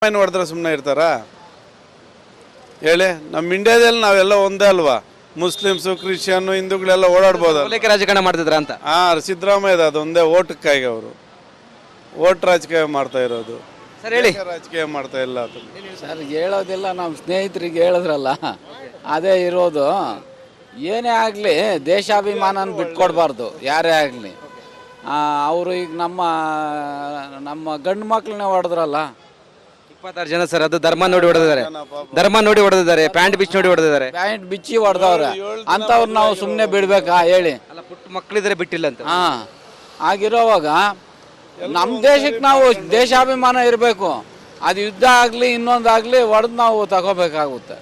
ಹೊಡೆದ್ರೆ ಸುಮ್ಮನೆ ಇರ್ತಾರಾ ಹೇಳಿ? ನಮ್ಮ ಇಂಡಿಯಾದಲ್ಲಿ ನಾವೆಲ್ಲ ಒಂದೇ ಅಲ್ವಾ? ಮುಸ್ಲಿಮ್ಸು, ಕ್ರಿಶ್ಚಿಯನ್, ಹಿಂದೂಗಳೆಲ್ಲ ಓಡಾಡ್ಬೋದು. ರಾಜಕಾರಣ ಮಾಡ್ತಿದ್ರ ಅಂತ. ಸಿದ್ದರಾಮಯ್ಯ ಅದೊಂದೇ ಓಟಕ್ಕಾಗಿ ಅವರು ಓಟ್ ರಾಜಕೀಯ ಮಾಡ್ತಾ ಇರೋದು. ಸರ್ ಹೇಳಿ. ರಾಜಕೀಯ ಮಾಡ್ತಾ ಇಲ್ಲ ಅದು. ಸರ್ ಹೇಳೋದಿಲ್ಲ, ನಮ್ಮ ಸ್ನೇಹಿತರಿಗೆ ಹೇಳಿದ್ರಲ್ಲ ಅದೇ ಇರೋದು. ಏನೇ ಆಗಲಿ ದೇಶಾಭಿಮಾನನ ಬಿಟ್ಕೊಡ್ಬಾರ್ದು ಯಾರೇ ಆಗಲಿ. ಅವರು ಈಗ ನಮ್ಮ ಗಂಡು ಮಕ್ಳನ್ನೇ ಹೊಡೆದ್ರಲ್ಲ. 26 ಜನ ಸರ್, ಅದು ಧರ್ಮ ನೋಡಿ ಹೊಡೆದಿದ್ದಾರೆ, ಪ್ಯಾಂಟ್ ಬಿಚ್ಚಿ ನೋಡಿ ಹೊಡೆದಿದ್ದಾರೆ. ಪ್ಯಾಂಟ್ ಬಿಚ್ಚಿ ಹೊಡೆದವ್ರೆ ಅಂಥವ್ರು ನಾವು ಸುಮ್ಮನೆ ಬಿಡ್ಬೇಕಾ ಹೇಳಿ? ಅಲ್ಲ, ಪುಟ್ಟ ಮಕ್ಕಳಿದ್ರೆ ಬಿಟ್ಟಿಲ್ಲ ಅಂತ. ಆಗಿರೋವಾಗ ನಮ್ಮ ದೇಶಕ್ಕೆ ನಾವು ದೇಶಾಭಿಮಾನ ಇರಬೇಕು. ಅದು ಯುದ್ಧ ಆಗಲಿ ಇನ್ನೊಂದಾಗಲಿ ಹೊಡೆದು ನಾವು ತಗೋಬೇಕಾಗುತ್ತೆ.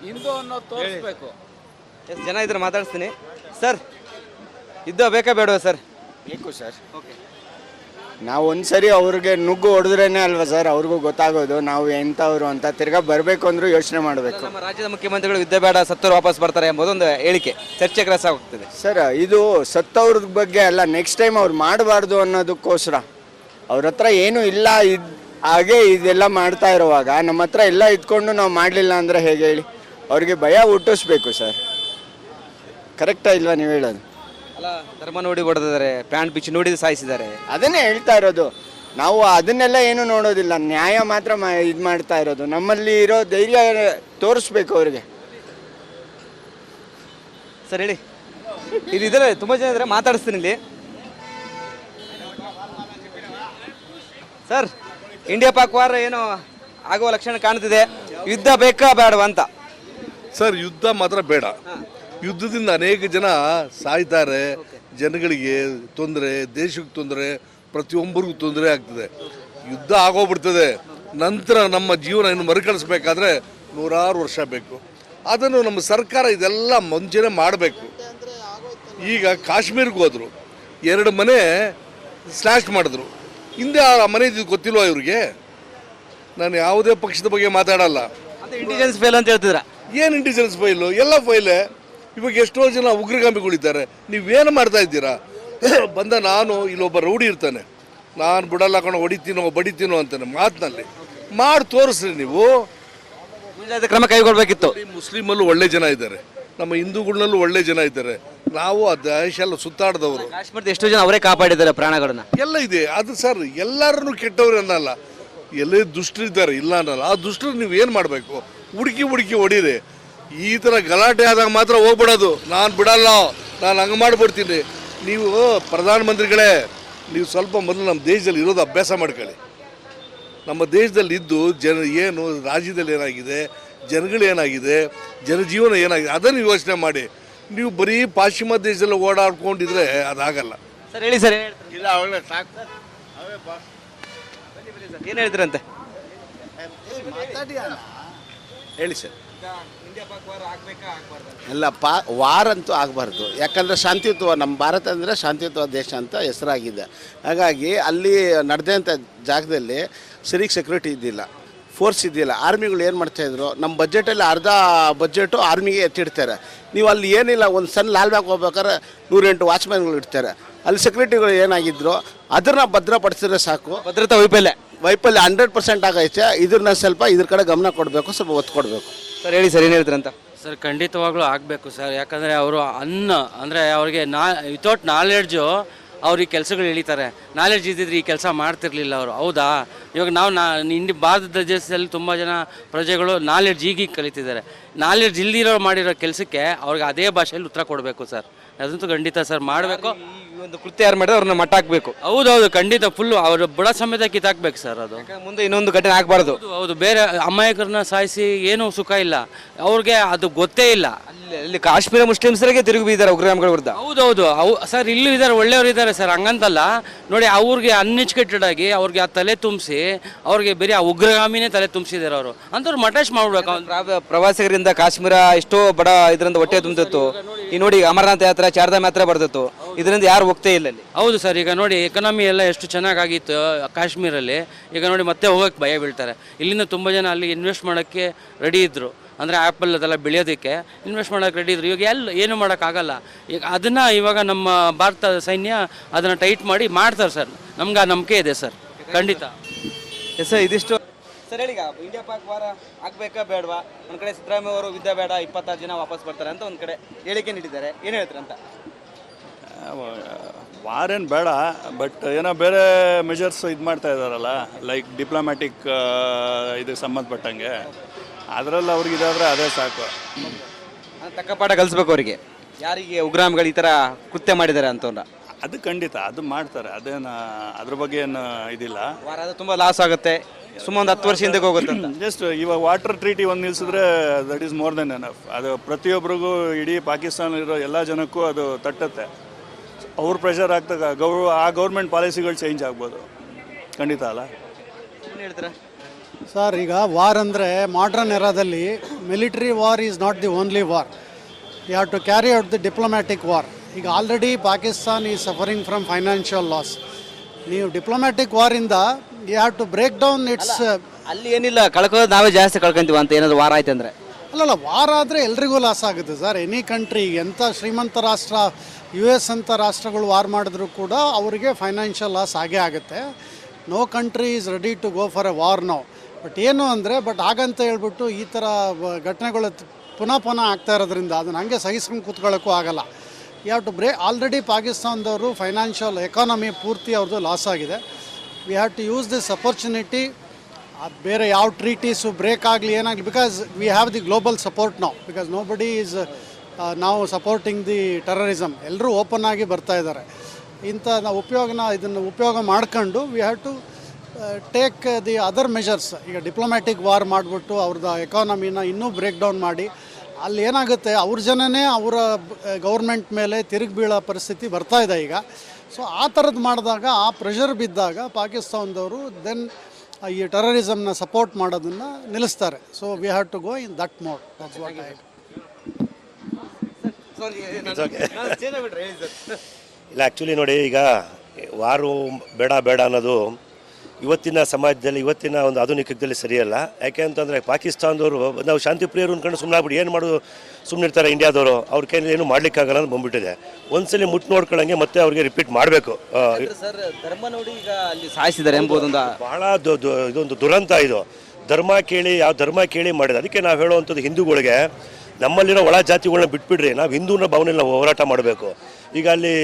ಹಿಂದೂ ಅನ್ನೋದು ತೋರಿಸ್ಬೇಕು. ಎಷ್ಟು ಜನ ಇದ್ರೆ ಮಾತಾಡಿಸ್ತೀನಿ ಸರ್. ಯುದ್ಧ ಬೇಕಾ ಬೇಡವಾ ಸರ್? ಬೇಕು ಸರ್. ನಾವು ಒಂದ್ಸರಿ ಅವ್ರಿಗೆ ನುಗ್ಗು ಹೊಡೆದ್ರೇನೆ ಅಲ್ವಾ ಸರ್ ಅವ್ರಿಗೂ ಗೊತ್ತಾಗೋದು ನಾವು ಎಂಥವ್ರು ಅಂತ. ತಿರ್ಗಾ ಬರಬೇಕು ಅಂದ್ರೂ ಯೋಚನೆ ಮಾಡಬೇಕು. ನಮ್ಮ ರಾಜ್ಯದ ಮುಖ್ಯಮಂತ್ರಿಗಳು ಯುದ್ಧ ಬೇಡ, ಸತ್ತವರು ವಾಪಸ್ ಬರ್ತಾರೆ ಎಂಬುದೊಂದು ಹೇಳಿಕೆ ಚರ್ಚೆಗೆ ರಸ ಹೋಗ್ತದೆ ಸರ್. ಇದು ಸತ್ತವ್ರ ಬಗ್ಗೆ ಅಲ್ಲ, ನೆಕ್ಸ್ಟ್ ಟೈಮ್ ಅವ್ರು ಮಾಡಬಾರ್ದು ಅನ್ನೋದಕ್ಕೋಸ್ಕರ. ಅವ್ರ ಹತ್ರ ಏನೂ ಇಲ್ಲ, ಹಾಗೆ ಇದೆಲ್ಲ ಮಾಡ್ತಾ ಇರುವಾಗ ನಮ್ಮ ಹತ್ರ ಎಲ್ಲ ಇದ್ಕೊಂಡು ನಾವು ಮಾಡಲಿಲ್ಲ ಅಂದರೆ ಹೇಗೆ ಹೇಳಿ? ಅವ್ರಿಗೆ ಭಯ ಹುಟ್ಟಿಸ್ಬೇಕು ಸರ್. ಕರೆಕ್ಟಾ ಇಲ್ವಾ ನೀವು ಹೇಳೋದು? ಅಲ್ಲ, ಧರ್ಮ ನೋಡಿ ಹೊಡೆದಿದ್ದಾರೆ, ಪ್ಯಾಂಟ್ ಬಿಚ್ಚಿ ನೋಡಿ ಸಾಯಿಸಿದ್ದಾರೆ. ಅದನ್ನೇ ಹೇಳ್ತಾ ಇರೋದು. ನಾವು ಅದನ್ನೆಲ್ಲ ಏನು ನೋಡೋದಿಲ್ಲ, ನ್ಯಾಯ ಮಾತ್ರ ಇದು ಮಾಡ್ತಾ ಇರೋದು. ನಮ್ಮಲ್ಲಿ ಇರೋ ಧೈರ್ಯ ತೋರಿಸ್ಬೇಕು ಅವ್ರಿಗೆ. ಸರ್ ಹೇಳಿ. ಇಲ್ಲಿ ಇದ್ದಾರೆ, ತುಂಬ ಜನ ಇದ್ದಾರೆ, ಮಾತಾಡಿಸ್ತೀನಿ ಇಲ್ಲಿ. ಸರ್, ಇಂಡಿಯಾ ಪಾಕ್ ವಾರ ಏನು ಆಗುವ ಲಕ್ಷಣ ಕಾಣ್ತಿದೆ. ಯುದ್ಧ ಬೇಕಾ ಬೇಡವಾ ಅಂತ? ಸರ್, ಯುದ್ಧ ಮಾತ್ರ ಬೇಡ. ಯುದ್ಧದಿಂದ ಅನೇಕ ಜನ ಸಾಯ್ತಾರೆ, ಜನಗಳಿಗೆ ತೊಂದರೆ, ದೇಶಕ್ಕೆ ತೊಂದರೆ, ಪ್ರತಿಯೊಬ್ಬರಿಗೂ ತೊಂದರೆ ಆಗ್ತದೆ. ಯುದ್ಧ ಆಗೋಗ್ಬಿಡ್ತದೆ. ನಂತರ ನಮ್ಮ ಜೀವನ ಇನ್ನು ಮರುಕಳಿಸ್ಬೇಕಾದ್ರೆ 100 ವರ್ಷ ಬೇಕು. ಅದನ್ನು ನಮ್ಮ ಸರ್ಕಾರ ಇದೆಲ್ಲ ಮುಂಚೆನೇ ಮಾಡಬೇಕು. ಈಗ ಕಾಶ್ಮೀರಕ್ಕೆ ಹೋದರು, 2 ಮನೆ ಸ್ಲ್ಯಾಶ್ ಮಾಡಿದ್ರು. ಹಿಂದೆ ಆ ಮನೆ ಇದ್ದು ಗೊತ್ತಿಲ್ವಾ ಇವ್ರಿಗೆ? ನಾನು ಯಾವುದೇ ಪಕ್ಷದ ಬಗ್ಗೆ ಮಾತಾಡಲ್ಲ. ಇಂಟೆಲಿಜೆನ್ಸ್ ಫೇಲ್ ಅಂತ ಹೇಳ್ತಿದ್ರ? ಏನು ಇಂಟೆಲಿಜೆನ್ಸ್ ಫೈಲು? ಎಲ್ಲ ಫೈಲೇ. ಇವಾಗ ಎಷ್ಟೋ ಜನ ಉಗ್ರಗಾಮಿಗಳಿದ್ದಾರೆ. ನೀವೇನು ಮಾಡ್ತಾ ಇದ್ದೀರಾ? ನಾನು ಇಲ್ಲೊಬ್ಬ ರೌಡಿ ಇರ್ತಾನೆ, ನಾನು ಬಿಡಲ್ಲ ಕಣ, ಹೊಡಿತೀನೋ ಬಡಿತೀನೋ ಅಂತಾನೆ ಮಾತಿನಲ್ಲಿ. ಮಾಡಿ ತೋರಿಸ್ರಿ ನೀವು. ಮುಂಜಾಗ್ರತಾ ಕ್ರಮ ಕೈಗೊಳ್ಬೇಕಿತ್ತು. ಮುಸ್ಲಿಮಲ್ಲೂ ಒಳ್ಳೆ ಜನ ಇದ್ದಾರೆ, ನಮ್ಮ ಹಿಂದೂಗಳಲ್ಲೂ ಒಳ್ಳೆ ಜನ ಇದ್ದಾರೆ. ನಾವು ಆ ದೇಶ ಎಲ್ಲ ಸುತ್ತಾಡ್ದವರು. ಕಾಶ್ಮೀರದ ಎಷ್ಟೋ ಜನ ಅವರೇ ಕಾಪಾಡಿದ್ದಾರೆ ಪ್ರಾಣಗಳನ್ನ. ಎಲ್ಲ ಇದೆ ಅದು ಸರ್. ಎಲ್ಲರನ್ನು ಕೆಟ್ಟವ್ರು ಅನ್ನಲ್ಲ, ಎಲ್ಲೇ ದುಷ್ಟರಿದ್ದಾರೆ ಇಲ್ಲ ಅನ್ನಲ್ಲ. ಆ ದುಷ್ಟರು ನೀವು ಏನು ಮಾಡಬೇಕು? ಹುಡುಕಿ ಹೊಡೀರಿ. ಈ ಥರ ಗಲಾಟೆ ಆದಾಗ ಮಾತ್ರ ಹೋಗ್ಬಿಡೋದು. ನಾನು ಬಿಡಲ್ಲ, ನಾನು ಹಂಗೆ ಮಾಡಿಬಿಡ್ತೀನಿ. ನೀವು ಪ್ರಧಾನಮಂತ್ರಿಗಳೇ, ನೀವು ಸ್ವಲ್ಪ ಮೊದಲು ನಮ್ಮ ದೇಶದಲ್ಲಿ ಇರೋದು ಅಭ್ಯಾಸ ಮಾಡ್ಕೊಳ್ಳಿ. ನಮ್ಮ ದೇಶದಲ್ಲಿ ಇದ್ದು ಏನು ರಾಜ್ಯದಲ್ಲಿ ಏನಾಗಿದೆ, ಜನಗಳೇನಾಗಿದೆ, ಜನಜೀವನ ಏನಾಗಿದೆ ಅದನ್ನು ಯೋಚನೆ ಮಾಡಿ. ನೀವು ಬರೀ ಪಾಶ್ಚಿಮಾತ್ಯ ದೇಶದಲ್ಲಿ ಓಡಾಡ್ಕೊಂಡಿದ್ರೆ ಅದಾಗಲ್ಲ. ಸರ್ ಹೇಳಿ ಸರ್. ಇಲ್ಲ ಅವಳೇ ಸಾಕು. ಏನು ಹೇಳ್ತೀರಂತೆ? ಹೇಳಿ ಸರ್. ಇಲ್ಲ, ವಾರಂತೂ ಆಗಬಾರ್ದು. ಯಾಕಂದರೆ ಶಾಂತಿಯುತ, ನಮ್ಮ ಭಾರತ ಅಂದರೆ ಶಾಂತಿಯುತ ದೇಶ ಅಂತ ಹೆಸರಾಗಿದೆ. ಹಾಗಾಗಿ ಅಲ್ಲಿ ನಡೆದಂಥ ಜಾಗದಲ್ಲಿ ಸರಿಗೆ ಸೆಕ್ಯೂರಿಟಿ ಇದ್ದಿಲ್ಲ, ಫೋರ್ಸ್ ಇದ್ದಿಲ್ಲ. ಆರ್ಮಿಗಳು ಏನು ಮಾಡ್ತಾಯಿದ್ರು, ನಮ್ಮ ಬಜೆಟಲ್ಲಿ ಅರ್ಧ ಬಜೆಟು ಆರ್ಮಿಗೆ ಎತ್ತಿಡ್ತಾರೆ. ನೀವು ಅಲ್ಲಿ ಏನಿಲ್ಲ, ಒಂದು ಸಣ್ಣ ಲಾಲ್ಬಾಗ್ ಹೋಗ್ಬೇಕಾದ್ರೆ 108 ವಾಚ್ಮ್ಯಾನ್ಗಳು ಇಡ್ತಾರೆ. ಅಲ್ಲಿ ಸೆಕ್ಯೂರಿಟಿಗಳು ಏನಾಗಿದ್ರು ಅದನ್ನು ಭದ್ರಪಡಿಸಿದ್ರೆ ಸಾಕು. ಭದ್ರತಾ ವೈಫಲ್ಯ 100% ಆಗೈತೆ. ಇದನ್ನ ಸ್ವಲ್ಪ ಇದ್ರ ಕಡೆ ಗಮನ ಕೊಡಬೇಕು, ಸ್ವಲ್ಪ ಒತ್ತು ಕೊಡಬೇಕು. ಸರ್ ಹೇಳಿ ಸರ್, ಏನು ಹೇಳ್ತೀರಂತ? ಸರ್ ಖಂಡಿತವಾಗ್ಲೂ ಆಗಬೇಕು ಸರ್. ಯಾಕಂದರೆ ಅವರು ಅಂದರೆ ಅವ್ರಿಗೆ ವಿತೌಟ್ ನಾಲೆಡ್ಜು ಅವ್ರು ಈ ಕೆಲಸಗಳು ಎಳಿತಾರೆ. ನಾಲೆಡ್ಜ್ ಇದ್ದಿದ್ರೆ ಈ ಕೆಲಸ ಮಾಡ್ತಿರ್ಲಿಲ್ಲ ಅವರು. ಹೌದಾ? ಇವಾಗ ನಾವು ಭಾರತ ದೇಶದಲ್ಲಿ ತುಂಬ ಜನ ಪ್ರಜೆಗಳು ನಾಲೆಡ್ಜ್ ಈಗೀಗ ಕಲಿತಿದ್ದಾರೆ. ನಾಲೆಡ್ಜ್ ಇಲ್ದಿರೋ ಮಾಡಿರೋ ಕೆಲಸಕ್ಕೆ ಅವ್ರಿಗೆ ಅದೇ ಭಾಷೆಯಲ್ಲಿ ಉತ್ತರ ಕೊಡಬೇಕು ಸರ್. ಅದಂತೂ ಖಂಡಿತ ಸರ್ ಮಾಡಬೇಕು. ಒಂದು ಕೃತ್ಯ ಯಾರು ಮಾಡಿದ್ರೆ ಅವ್ರನ್ನ ಮಟ್ಟ ಹಾಕಬೇಕು. ಹೌದೌದು, ಖಂಡಿತ ಫುಲ್ಲು ಅವರು ಬುಡ ಸಮೇತ ಕಿತ್ತಾಕ್ಬೇಕು ಸರ್. ಅದು ಮುಂದೆ ಇನ್ನೊಂದು ಘಟನೆ ಆಗಬಾರ್ದು. ಹೌದು, ಬೇರೆ ಅಮಾಯಕರನ್ನ ಸಾಯಿಸಿ ಏನೂ ಸುಖ ಇಲ್ಲ ಅವ್ರಿಗೆ, ಅದು ಗೊತ್ತೇ ಇಲ್ಲ. ಅಲ್ಲಿ ಕಾಶ್ಮೀರ ಮುಸ್ಲಿಮ್ಸರಿಗೆ ತಿರುಗಿ ಬಿದ್ದಾರೆ ಉಗ್ರಗಾಮಿಗಳ ವಿರುದ್ಧ. ಹೌದೌದು ಸರ್, ಇಲ್ಲೂ ಇದ್ದಾರೆ, ಒಳ್ಳೆಯವರು ಇದ್ದಾರೆ ಸರ್, ಹಂಗಂತಲ್ಲ. ನೋಡಿ, ಅವ್ರಿಗೆ ಅನ್ಎಜುಕೇಟೆಡ್ ಆಗಿ ಅವ್ರಿಗೆ ಆ ತಲೆ ತುಂಬಿಸಿ ಅವ್ರಿಗೆ ಬೇರೆ ಆ ಉಗ್ರಗಾಮಿನೇ ತಲೆ ತುಂಬಿಸಿದ್ದಾರೆ ಅವರು. ಅಂಥವ್ರು ಮಟಾಶ್ ಮಾಡ್ಬೇಕು. ಪ್ರವಾಸಿಗರಿಂದ ಕಾಶ್ಮೀರ ಎಷ್ಟೋ ಬಡ ಇದರಿಂದ ಹೊಟ್ಟೆ ತುಂಬಿತ್ತು. ಈಗ ನೋಡಿ, ಅಮರನಾಥ ಯಾತ್ರೆ, ಚಾರ್ಧಾಮ್ ಯಾತ್ರೆ ಬರ್ತಿತ್ತು, ಇದರಿಂದ ಯಾರು ಹೋಗ್ತೇ ಇಲ್ಲ ಅಲ್ಲಿ. ಹೌದು ಸರ್, ಈಗ ನೋಡಿ ಎಕನಾಮಿ ಎಲ್ಲ ಎಷ್ಟು ಚೆನ್ನಾಗಿತ್ತು ಕಾಶ್ಮೀರಲ್ಲಿ. ಈಗ ನೋಡಿ ಮತ್ತೆ ಹೋಗೋಕ್ಕೆ ಭಯ ಬೀಳ್ತಾರೆ. ಇಲ್ಲಿಂದ ತುಂಬ ಜನ ಅಲ್ಲಿ ಇನ್ವೆಸ್ಟ್ ಮಾಡೋಕ್ಕೆ ರೆಡಿ ಇದ್ದರು. ಅಂದರೆ ಆ್ಯಪಲ್ ಅದೆಲ್ಲ ಬೆಳೆಯೋದಕ್ಕೆ ಇನ್ವೆಸ್ಟ್ ಮಾಡೋಕ್ಕೆ ರೆಡಿ ಇದ್ರು. ಇವಾಗ ಏನು ಮಾಡೋಕ್ಕಾಗಲ್ಲ. ಈಗ ಅದನ್ನು ಇವಾಗ ನಮ್ಮ ಭಾರತ ಸೈನ್ಯ ಅದನ್ನು ಟೈಟ್ ಮಾಡಿ ಮಾಡ್ತಾರೆ ಸರ್. ನಮ್ಗೆ ಆ ನಂಬಿಕೆ ಇದೆ ಸರ್, ಖಂಡಿತ. ಎಸ್ ಇದಿಷ್ಟು ಸರ್ ಹೇಳಿ, ಈಗ ಇಂಡಿಯಾ ಪಾಕ್ ವಾರ ಆಗ್ಬೇಕಾ ಬೇಡವಾ? ಒಂದು ಕಡೆ ಸಿದ್ದರಾಮಯ್ಯ ಅವರು ಯುದ್ಧ ಬೇಡ 26 ಜನ ವಾಪಸ್ ಬರ್ತಾರೆ ಅಂತ ಒಂದು ಕಡೆ ಹೇಳಿಕೆ ನೀಡಿದ್ದಾರೆ, ಏನು ಹೇಳ್ತಾರೆ ಅಂತ? ವಾರೇನು ಬೇಡ, ಬಟ್ ಏನೋ ಬೇರೆ ಮೆಜರ್ಸ್ ಇದು ಮಾಡ್ತಾ ಇದ್ದಾರಲ್ಲ, ಲೈಕ್ ಡಿಪ್ಲೊಮ್ಯಾಟಿಕ್ ಇದಕ್ಕೆ ಸಂಬಂಧಪಟ್ಟಂಗೆ, ಅದರಲ್ಲಿ ಅವ್ರಿಗೆ ಇದಾದರೆ ಅದೇ ಸಾಕು. ತಕ್ಕ ಪಾಠ ಕಲಿಸ್ಬೇಕು ಅವರಿಗೆ, ಯಾರಿಗೆ ಉಗ್ರಾಮಿಗಳು ಈ ಥರ ಕೃತ್ಯ ಮಾಡಿದ್ದಾರೆ ಅಂತವ್ರ. ಅದು ಖಂಡಿತ ಅದು ಮಾಡ್ತಾರೆ, ಅದೇನು ಅದ್ರ ಬಗ್ಗೆ ಏನು ಇದಿಲ್ಲ. ವಾರ ಅದು ತುಂಬ ಲಾಸ್ ಆಗುತ್ತೆ, ಸುಮಾರು ಒಂದು 10 ವರ್ಷ ಹಿಂದಕ್ಕೆ ಹೋಗುತ್ತೆ ಅಂತ. ಜಸ್ಟ್ ಇವಾಗ ವಾಟರ್ ಟ್ರೀಟಿ ಒಂದು ನಿಲ್ಲಿಸಿದ್ರೆ that is more than enough. ಅದು ಪ್ರತಿಯೊಬ್ಬರಿಗೂ, ಇಡೀ ಪಾಕಿಸ್ತಾನ ಇರೋ ಎಲ್ಲ ಜನಕ್ಕೂ ಅದು ತಟ್ಟುತ್ತೆ. ಅವ್ರ ಪ್ರೆಷರ್ ಆಗ್ತದೆ, ಆ ಗೌರ್ಮೆಂಟ್ ಪಾಲಿಸಿಗಳು ಚೇಂಜ್ ಆಗ್ಬೋದು, ಖಂಡಿತ ಅಲ್ಲ. ಏನು ಹೇಳ್ತಾರೆ ಸರ್? ಈಗ ವಾರ್ ಅಂದರೆ ಮಾಡ್ರನ್ ಎರಾದಲ್ಲಿ military war is not the only war. You have to carry out the diplomatic war. ಈಗ already Pakistan is suffering from financial loss. ನೀವು ಡಿಪ್ಲೊಮ್ಯಾಟಿಕ್ ವಾರಿಂದ you have to break down its. ಅಲ್ಲಿ ಏನಿಲ್ಲ, ಕಳ್ಕೊಳ್ಳೋದು ನಾವೇ ಜಾಸ್ತಿ ಕಳ್ಕೊಂತೀವಿ ಅಂತ ಏನಾದ್ರು ವಾರ ಆಯ್ತು ಅಂದರೆ. ಅಲ್ಲಲ್ಲ, ವಾರ ಆದರೆ ಎಲ್ರಿಗೂ ಲಾಸ್ ಆಗುತ್ತೆ ಸರ್. ಎನಿ ಕಂಟ್ರಿ, ಎಂಥ ಶ್ರೀಮಂತ ರಾಷ್ಟ್ರ, US ಅಂತ ರಾಷ್ಟ್ರಗಳು ವಾರ್ ಮಾಡಿದ್ರು ಕೂಡ ಅವರಿಗೆ ಫೈನಾನ್ಷಿಯಲ್ ಲಾಸ್ ಆಗೇ ಆಗುತ್ತೆ. No country is ready to go for a war now. But ಏನು ಅಂದರೆ, ಹಾಗಂತ ಹೇಳ್ಬಿಟ್ಟು ಈ ಥರ ಘಟನೆಗಳು ಪುನಃ ಆಗ್ತಾ ಇರೋದ್ರಿಂದ ಅದನ್ನು ಹಂಗೆ ಸಹಿಸ್ಕೊಂಡು ಕೂತ್ಕೊಳ್ಳೋಕ್ಕೂ ಆಗಲ್ಲ. ಯು ಹ್ಯಾವ್ ಟು ಆಲ್ರೆಡಿ ಪಾಕಿಸ್ತಾನದವರು ಫೈನಾನ್ಷಿಯಲ್ ಎಕಾನಮಿ ಪೂರ್ತಿ ಅವ್ರದ್ದು ಲಾಸ್ ಆಗಿದೆ. We have to use this opportunity. ಬೇರೆ ಯಾವ ಟ್ರೀಟೀಸು ಬ್ರೇಕ್ ಆಗಲಿ ಏನಾಗಲಿ, because we have the global support ನಾವು, ಬಿಕಾಸ್ ನೋ ಬಡಿ ಈಸ್ ನಾವು ಸಪೋರ್ಟಿಂಗ್ ದಿ ಟೆರರಿಸಮ್. ಎಲ್ಲರೂ ಓಪನ್ ಆಗಿ ಬರ್ತಾ ಇದ್ದಾರೆ. ಇಂಥ ನಾವು ಇದನ್ನು ಉಪಯೋಗ ಮಾಡ್ಕೊಂಡು we have to take the other measures. ಈಗ ಡಿಪ್ಲೊಮ್ಯಾಟಿಕ್ ವಾರ್ ಮಾಡಿಬಿಟ್ಟು ಅವ್ರದ್ದು ಎಕಾನಮಿನ ಇನ್ನೂ ಬ್ರೇಕ್ ಡೌನ್ ಮಾಡಿ, ಅಲ್ಲಿ ಏನಾಗುತ್ತೆ, ಅವ್ರ ಜನನೇ ಅವರ ಗೌರ್ಮೆಂಟ್ ಮೇಲೆ ತಿರುಗಿ ಬೀಳೋ ಪರಿಸ್ಥಿತಿ ಬರ್ತಾ ಇದೆ ಈಗ. ಸೊ ಆ ಥರದ್ದು ಮಾಡಿದಾಗ, ಆ ಪ್ರೆಷರ್ ಬಿದ್ದಾಗ ಪಾಕಿಸ್ತಾನದವರು ದೆನ್ ಈ ಟೆರರಿಸಮ್ನ ಸಪೋರ್ಟ್ ಮಾಡೋದನ್ನು ನಿಲ್ಲಿಸ್ತಾರೆ. So we have to go in that mode. That's what I ಇಲ್ಲ, ಆ್ಯಕ್ಚುಲಿ ನೋಡಿ, ಈಗ ವಾರು ಬೇಡ ಅನ್ನೋದು ಇವತ್ತಿನ ಸಮಾಜದಲ್ಲಿ, ಇವತ್ತಿನ ಒಂದು ಆಧುನಿಕ ಯುಗದಲ್ಲಿ ಸರಿಯಲ್ಲ. ಯಾಕೆ ಅಂತಂದರೆ ಪಾಕಿಸ್ತಾನದವರು ನಾವು ಶಾಂತಿ ಪ್ರಿಯರು ಅಂದ್ಕೊಂಡು ಸುಮ್ಮನೆ ಆಗ್ಬಿಟ್ಟು ಏನು ಮಾಡೋದು, ಸುಮ್ಮನೆ ಇರ್ತಾರೆ ಇಂಡಿಯಾದವರು. ಅವ್ರ ಕೈಯಲ್ಲಿ ಏನು ಮಾಡ್ಲಿಕ್ಕಾಗಲ್ಲ ಅಂತ ಬಂದ್ಬಿಟ್ಟಿದೆ. ಒಂದ್ಸಲಿ ಮುಟ್ಟು ನೋಡ್ಕೊಳ್ಳಂಗೆ ಮತ್ತೆ ಅವ್ರಿಗೆ ರಿಪೀಟ್ ಮಾಡಬೇಕು. ಸರ್, ಧರ್ಮ ನೋಡಿ ಈಗ ಅಲ್ಲಿ ಸಾಯಿಸಿದ್ದಾರೆ ಎಂಬುದು ಬಹಳ ಇದೊಂದು ದುರಂತ. ಇದು ಧರ್ಮ ಕೇಳಿ, ಯಾವ ಧರ್ಮ ಕೇಳಿ ಮಾಡಿದೆ. ಅದಕ್ಕೆ ನಾವು ಹೇಳುವಂಥದ್ದು ಹಿಂದೂಗಳಿಗೆ, ನಮ್ಮಲ್ಲಿರೋ ಒಳ ಜಾತಿಗಳನ್ನ ಬಿಟ್ಬಿಡ್ರಿ, ನಾವು ಹಿಂದೂನ ಭಾವನೆಯಲ್ಲಿ ನಾವು ಹೋರಾಟ ಮಾಡಬೇಕು. ಈಗ ಅಲ್ಲಿ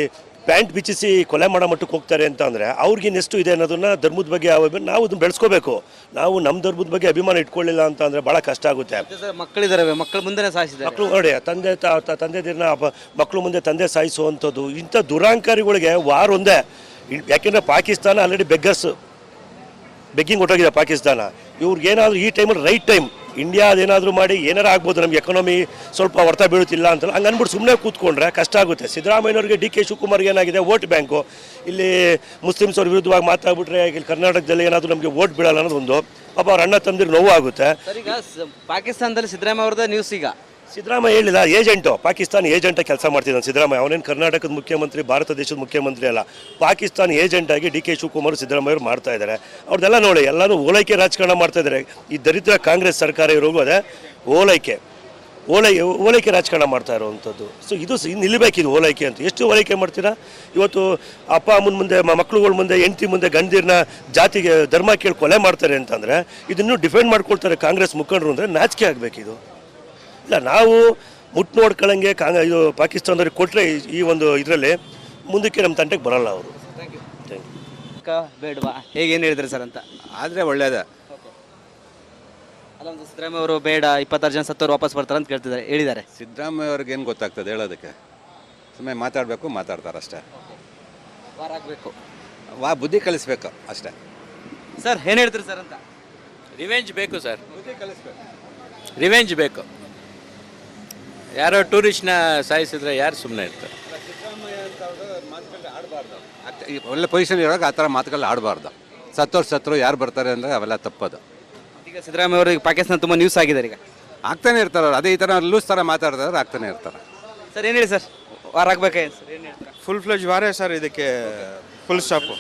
ಪ್ಯಾಂಟ್ ಬಿಚ್ಚಿಸಿ ಕೊಲೆ ಮಾಡೋ ಮಟ್ಟಕ್ಕೆ ಹೋಗ್ತಾರೆ ಅಂತ ಅಂದರೆ ಅವ್ರಿಗೆ ಇನ್ನೆಷ್ಟು ಇದೆ ಅನ್ನೋದನ್ನ ಧರ್ಮದ ಬಗ್ಗೆ ನಾವು ಅದನ್ನ ಬೆಳೆಸ್ಕೋಬೇಕು. ನಾವು ನಮ್ಮ ಧರ್ಮದ ಬಗ್ಗೆ ಅಭಿಮಾನ ಇಟ್ಕೊಳ್ಳಿಲ್ಲ ಅಂತ ಅಂದರೆ ಭಾಳ ಕಷ್ಟ ಆಗುತ್ತೆ. ಮಕ್ಕಳಿದ್ದಾರೆ, ಮಕ್ಕಳ ಮುಂದೆ ಸಾಯಿಸಿದ್ದಾರೆ. ಮಕ್ಕಳು ನೋಡಿ, ತಂದೆದಿರನ್ನ ಮಕ್ಕಳು ಮುಂದೆ ತಂದೆ ಸಾಯಿಸುವಂಥದ್ದು, ಇಂಥ ದುರಾಂಕಾರಿಗಳಿಗೆ ವಾರ್ ಒಂದೇ. ಯಾಕೆಂದರೆ ಪಾಕಿಸ್ತಾನ ಆಲ್ರೆಡಿ ಬೆಗ್ಗಿಂಗ್ ಹೊಟ್ಟೋಗಿದೆ ಪಾಕಿಸ್ತಾನ. ಇವ್ರಿಗೇನಾದರೂ ಈ ಟೈಮಲ್ಲಿ ರೈಟ್ ಟೈಮ್, ಇಂಡಿಯಾ ಅದೇನಾದರೂ ಮಾಡಿ ಏನಾರು ಆಗ್ಬೋದು, ನಮ್ಗೆ ಎಕಾನಮಿ ಸ್ವಲ್ಪ ಹೊರ್ತಾ ಬೀಳುತ್ತಿಲ್ಲ ಅಂತಲ್ಲ, ಹಂಗೆ ಅಂದ್ಬಿಟ್ಟು ಸುಮ್ಮನೆ ಕೂತ್ಕೊಂಡ್ರೆ ಕಷ್ಟ ಆಗುತ್ತೆ. ಸಿದ್ದರಾಮಯ್ಯವ್ರಿಗೆ, DK ಶಿವಕುಮಾರ್ಗೆ ಏನಾಗಿದೆ, ವೋಟ್ ಬ್ಯಾಂಕು. ಇಲ್ಲಿ ಮುಸ್ಲಿಮ್ಸ್ ಅವ್ರ ವಿರುದ್ಧವಾಗಿ ಮಾತಾಡ್ಬಿಟ್ರೆ ಇಲ್ಲಿ ಕರ್ನಾಟಕದಲ್ಲಿ ಏನಾದರೂ ನಮಗೆ ವೋಟ್ ಬೀಳಲ್ಲ ಅನ್ನೋದೊಂದು, ಪಾಪ ಅವ್ರ ಅಣ್ಣ ತಂದಿರು ನೋವು ಆಗುತ್ತೆ. ಈಗ ಪಾಕಿಸ್ತಾನದಲ್ಲಿ ಸಿದ್ದರಾಮಯ್ಯ ಅವ್ರದ್ದು ನ್ಯೂಸ್. ಈಗ ಸಿದ್ದರಾಮಯ್ಯ ಹೇಳಿಲ್ಲ, ಏಜೆಂಟು, ಪಾಕಿಸ್ತಾನ ಏಜೆಂಟಾಗಿ ಕೆಲಸ ಮಾಡ್ತಿದ್ದಾನೆ ಸಿದ್ದರಾಮಯ್ಯ. ಅವನೇನು ಕರ್ನಾಟಕದ ಮುಖ್ಯಮಂತ್ರಿ, ಭಾರತ ದೇಶದ ಮುಖ್ಯಮಂತ್ರಿ ಅಲ್ಲ. ಪಾಕಿಸ್ತಾನ ಏಜೆಂಟಾಗಿ DK ಶಿವಕುಮಾರ್, ಸಿದ್ದರಾಮಯ್ಯ ಅವರು ಮಾಡ್ತಾ ಇದ್ದಾರೆ. ಅವ್ರದ್ದೆಲ್ಲ ನೋಡಿ, ಎಲ್ಲರೂ ಓಲೈಕೆ ರಾಜಕಾರಣ ಮಾಡ್ತಾ ಇದ್ದಾರೆ. ಈ ದರಿದ್ರ ಕಾಂಗ್ರೆಸ್ ಸರ್ಕಾರ ಇರೋದು ಅದೇ ಓಲೈಕೆ ರಾಜಕಾರಣ ಮಾಡ್ತಾ ಇರೋವಂಥದ್ದು. ಸೊ ಇದು ನಿಲ್ಲಬೇಕಿದು ಓಲೈಕೆ ಅಂತ. ಎಷ್ಟು ಓಲೈಕೆ ಮಾಡ್ತೀರಾ? ಇವತ್ತು ಅಪ್ಪ ಅಮ್ಮನ ಮುಂದೆ, ಮಕ್ಳುಗಳ ಮುಂದೆ, ಹೆಂಡತಿ ಮುಂದೆ ಗಂಡೀರ್ನ ಜಾತಿಗೆ ಧರ್ಮ ಕೇಳಿ ಕೊಲೆ ಮಾಡ್ತಾರೆ ಅಂತಂದರೆ ಇದನ್ನು ಡಿಫೆಂಡ್ ಮಾಡ್ಕೊಳ್ತಾರೆ ಕಾಂಗ್ರೆಸ್ ಮುಖಂಡರು ಅಂದರೆ ನಾಚಿಕೆ ಆಗಬೇಕಿದು. ಇಲ್ಲ, ನಾವು ಮುಟ್ಟು ನೋಡ್ಕೊಳ್ಳಂಗೆ ಇದು ಪಾಕಿಸ್ತಾನದವ್ರಿಗೆ ಕೊಟ್ಟರೆ ಈ ಒಂದು ಇದರಲ್ಲಿ ಮುಂದಕ್ಕೆ ನಮ್ಮ ತಂಟೆಗೆ ಬರಲ್ಲ ಅವರು. ಬೇಡವಾ, ಹೇಗೆ ಏನು ಹೇಳಿದ್ರಿ ಸರ್ ಅಂತ? ಆದರೆ ಒಳ್ಳೇದೇ. ಅಲ್ಲ, ಒಂದು ಸಿದ್ದರಾಮಯ್ಯ ಅವರು ಬೇಡ 26 ಜನ ಸತ್ತವರು ವಾಪಸ್ ಬರ್ತಾರೆ ಅಂತ ಕೇಳ್ತಿದ್ದಾರೆ, ಹೇಳಿದ್ದಾರೆ. ಸಿದ್ದರಾಮಯ್ಯ ಅವ್ರಿಗೆ ಏನು ಗೊತ್ತಾಗ್ತದೆ ಹೇಳೋದಕ್ಕೆ? ಸುಮ್ಮನೆ ಮಾತಾಡ್ತಾರೆ ಅಷ್ಟೇ. ವಾರ ಆಗಬೇಕು, ಬುದ್ಧಿ ಕಲಿಸ್ಬೇಕು ಅಷ್ಟೇ. ಸರ್ ಏನು ಹೇಳ್ತೀರಿ ಸರ್ ಅಂತ? ರಿವೆಂಜ್ ಬೇಕು ಸರ್, ರಿವೆಂಜ್ ಬೇಕು. ಯಾರೋ ಟೂರಿಸ್ಟ್ನ ಸಾಯಿಸಿದ್ರೆ ಯಾರು ಸುಮ್ಮನೆ ಇರ್ತಾರೆ? ಒಳ್ಳೆ ಪೊಸಿಷನ್ ಇರುವಾಗ ಆ ಥರ ಮಾತುಗಳು ಆಡಬಾರ್ದು. ಸತ್ತರು ಯಾರು ಬರ್ತಾರೆ ಅಂದರೆ ಅವೆಲ್ಲ ತಪ್ಪದು. ಈಗ ಸಿದ್ದರಾಮಯ್ಯ ಅವರಿಗೆ ಪಾಕಿಸ್ತಾನ ತುಂಬ ನ್ಯೂಸ್ ಆಗಿದ್ದಾರೆ. ಈಗ ಆಗ್ತಾನೆ ಇರ್ತಾರೆ ಅವ್ರು, ಅದೇ ಈ ಥರ ಲೂಸ್ ಥರ ಮಾತಾಡಿದ್ರೆ ಆಗ್ತಾನೆ ಇರ್ತಾರೆ. ಸರ್ ಏನು ಹೇಳಿ ಸರ್, ವಾರ ಆಗ್ಬೇಕಾ ಸರ್? ಏನು ಹೇಳ್ತಾರೆ? ಫುಲ್ ಫ್ಲೆಜ್ ವಾರೇ ಸರ್, ಇದಕ್ಕೆ ಫುಲ್ ಸ್ಟಾಪು.